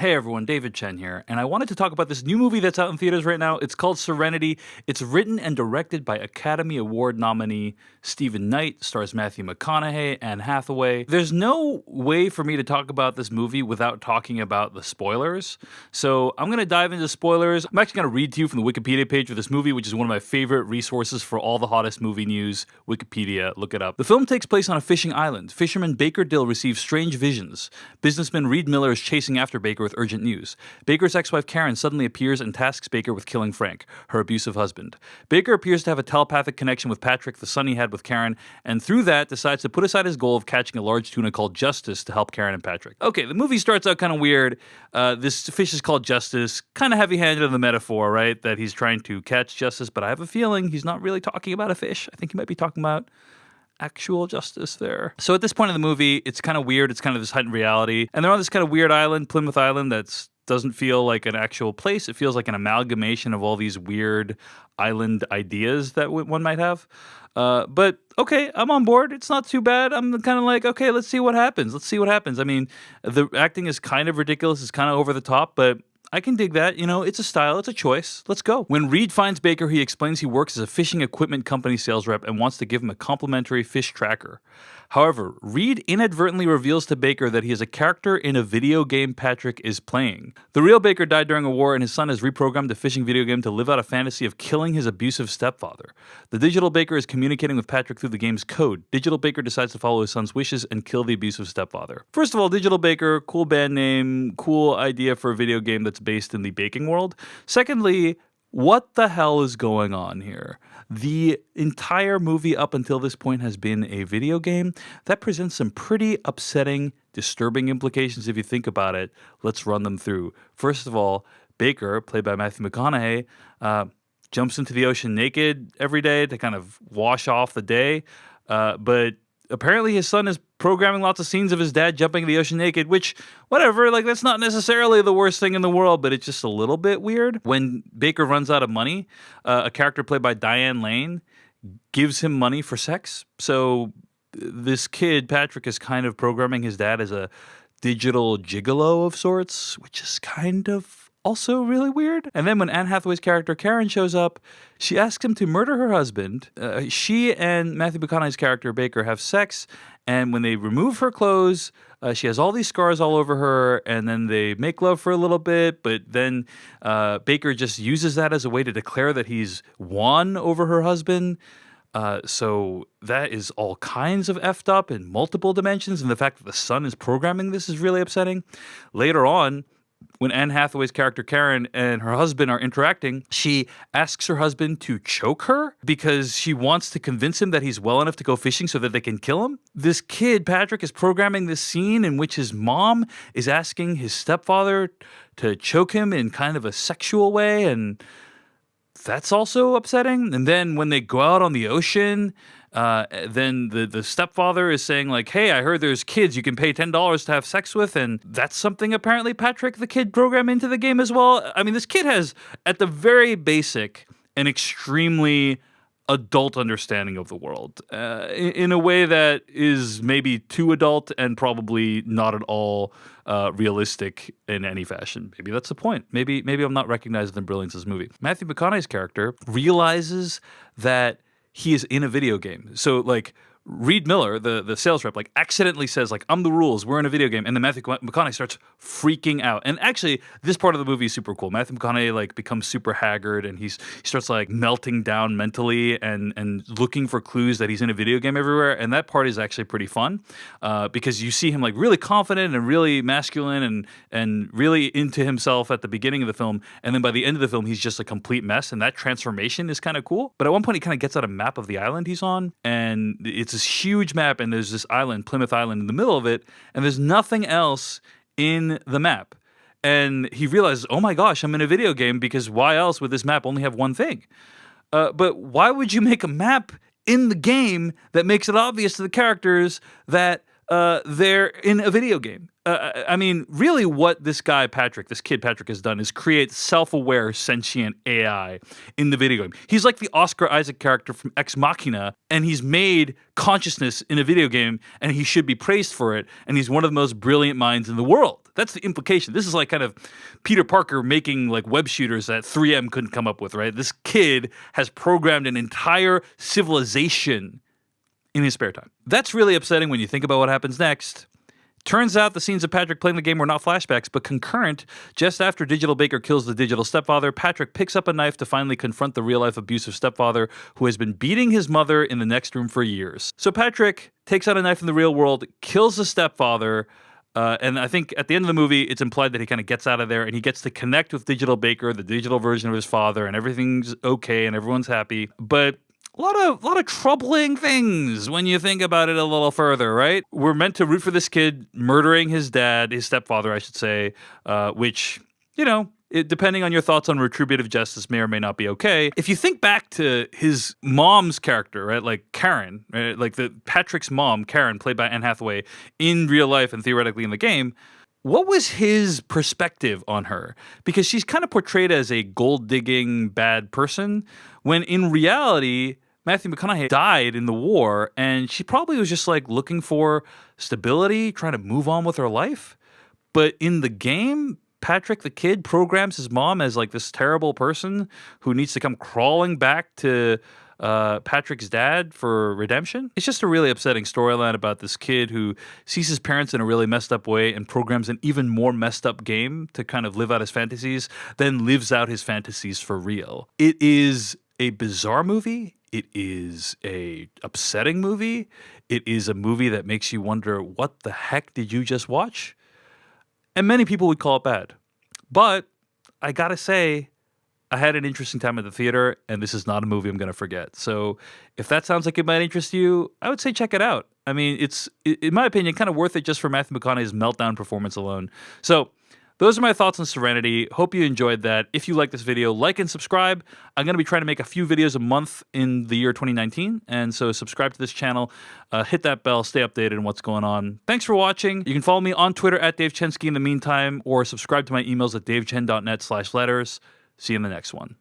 Hey everyone, David Chen here, and I wanted to talk about this new movie that's out in theaters right now. It's called Serenity. It's written and directed by Academy Award nominee Stephen Knight, stars Matthew McConaughey, Anne Hathaway. There's no way for me to talk about this movie without talking about the spoilers, so I'm going to dive into spoilers. I'm actually going to read to you from the Wikipedia page for this movie, which is one of my favorite resources for all the hottest movie news. Wikipedia, look it up. The film takes place on a fishing island. Fisherman Baker Dill receives strange visions. Businessman Reed Miller is chasing after Baker with urgent news. Baker's ex-wife Karen suddenly appears and tasks Baker with killing Frank, her abusive husband. Baker appears to have a telepathic connection with Patrick, the son he had with Karen, and through that decides to put aside his goal of catching a large tuna called Justice to help Karen and Patrick. Okay, the movie starts out kind of weird. This fish is called Justice, kind of heavy-handed in the metaphor, right? That he's trying to catch Justice, but I have a feeling he's not really talking about a fish. I think he might be talking about actual justice there. So at this point in the movie, it's kind of weird. It's kind of this heightened reality. And they're on this kind of weird island, Plymouth Island, that doesn't feel like an actual place. It feels like an amalgamation of all these weird island ideas that one might have. But okay, I'm on board. It's not too bad. I'm kind of like, okay, let's see what happens. Let's see what happens. I mean, the acting is kind of ridiculous. It's kind of over the top, but I can dig that. You know, it's a style, it's a choice. Let's go. When Reed finds Baker, he explains he works as a fishing equipment company sales rep and wants to give him a complimentary fish tracker. However, Reed inadvertently reveals to Baker that he is a character in a video game Patrick is playing. The real Baker died during a war, and his son has reprogrammed the fishing video game to live out a fantasy of killing his abusive stepfather. The digital Baker is communicating with Patrick through the game's code. Digital Baker decides to follow his son's wishes and kill the abusive stepfather. First of all, Digital Baker, cool band name, cool idea for a video game that's based in the baking world. Secondly, what the hell is going on here? The entire movie up until this point has been a video game. That presents some pretty upsetting, disturbing implications if you think about it. Let's run them through. First of all, Baker, played by Matthew McConaughey, jumps into the ocean naked every day to kind of wash off the day. But apparently his son is programming lots of scenes of his dad jumping in the ocean naked, which, whatever, like that's not necessarily the worst thing in the world, but it's just a little bit weird. When Baker runs out of money, a character played by Diane Lane gives him money for sex. So this kid, Patrick, is kind of programming his dad as a digital gigolo of sorts, which is kind of also really weird. And then when Anne Hathaway's character Karen shows up, she asks him to murder her husband. She and Matthew McConaughey's character Baker have sex, and when they remove her clothes, she has all these scars all over her, and then they make love for a little bit, but then Baker just uses that as a way to declare that he's won over her husband. So that is all kinds of effed up in multiple dimensions, and the fact that the son is programming this is really upsetting. Later on, when Anne Hathaway's character Karen and her husband are interacting, she asks her husband to choke her because she wants to convince him that he's well enough to go fishing so that they can kill him. This kid, Patrick, is programming this scene in which his mom is asking his stepfather to choke him in kind of a sexual way, and that's also upsetting. And then when they go out on the ocean, then the stepfather is saying like, hey, I heard there's kids you can pay $10 to have sex with. And that's something apparently Patrick, the kid, programmed into the game as well. I mean, this kid has, at the very basic, an extremely adult understanding of the world in a way that is maybe too adult and probably not at all realistic in any fashion. Maybe that's the point. Maybe I'm not recognizing the brilliance of this movie. Matthew McConaughey's character realizes that he is in a video game. So like Reed Miller, the sales rep, like accidentally says like, I'm the rules, we're in a video game. And then Matthew McConaughey starts freaking out. And actually, this part of the movie is super cool. Matthew McConaughey like becomes super haggard and he starts like melting down mentally and looking for clues that he's in a video game everywhere. And that part is actually pretty fun because you see him like really confident and really masculine and really into himself at the beginning of the film. And then by the end of the film, he's just a complete mess. And that transformation is kind of cool. But at one point, he kind of gets out a map of the island he's on, and it's this huge map, and there's this island, Plymouth Island, in the middle of it, and there's nothing else in the map. And he realizes, oh my gosh, I'm in a video game, because why else would this map only have one thing? But why would you make a map in the game that makes it obvious to the characters that they're in a video game? I mean, really what this guy, Patrick, this kid Patrick has done is create self-aware, sentient AI in the video game. He's like the Oscar Isaac character from Ex Machina, and he's made consciousness in a video game, and he should be praised for it, and he's one of the most brilliant minds in the world. That's the implication. This is like kind of Peter Parker making like web shooters that 3M couldn't come up with, right? This kid has programmed an entire civilization in his spare time. That's really upsetting when you think about what happens next. Turns out the scenes of Patrick playing the game were not flashbacks, but concurrent. Just after Digital Baker kills the digital stepfather, Patrick picks up a knife to finally confront the real-life abusive stepfather who has been beating his mother in the next room for years. So Patrick takes out a knife in the real world, kills the stepfather, and I think at the end of the movie, it's implied that he kind of gets out of there and he gets to connect with Digital Baker, the digital version of his father, and everything's okay and everyone's happy. But a lot of troubling things when you think about it a little further, right? We're meant to root for this kid murdering his dad, his stepfather, I should say, which, depending on your thoughts on retributive justice, may or may not be okay. If you think back to his mom's character, right, like Karen, right? Like the Patrick's mom, Karen, played by Anne Hathaway in real life and theoretically in the game, what was his perspective on her? Because she's kind of portrayed as a gold-digging bad person, when in reality, Matthew McConaughey died in the war, and she probably was just like looking for stability, trying to move on with her life. But in the game, Patrick the kid programs his mom as like this terrible person who needs to come crawling back to Patrick's dad for redemption. It's just a really upsetting storyline about this kid who sees his parents in a really messed up way and programs an even more messed up game to kind of live out his fantasies, then lives out his fantasies for real. It is a bizarre movie. It is a upsetting movie. It is a movie that makes you wonder, what the heck did you just watch? And many people would call it bad. But I gotta say, I had an interesting time at the theater, and this is not a movie I'm going to forget. So if that sounds like it might interest you, I would say check it out. I mean, it's, in my opinion, kind of worth it just for Matthew McConaughey's meltdown performance alone. So those are my thoughts on Serenity. Hope you enjoyed that. If you like this video, like and subscribe. I'm going to be trying to make a few videos a month in the year 2019. And so subscribe to this channel, hit that bell, stay updated on what's going on. Thanks for watching. You can follow me on Twitter at Dave Chensky in the meantime, or subscribe to my emails at davechen.net/letters. See you in the next one.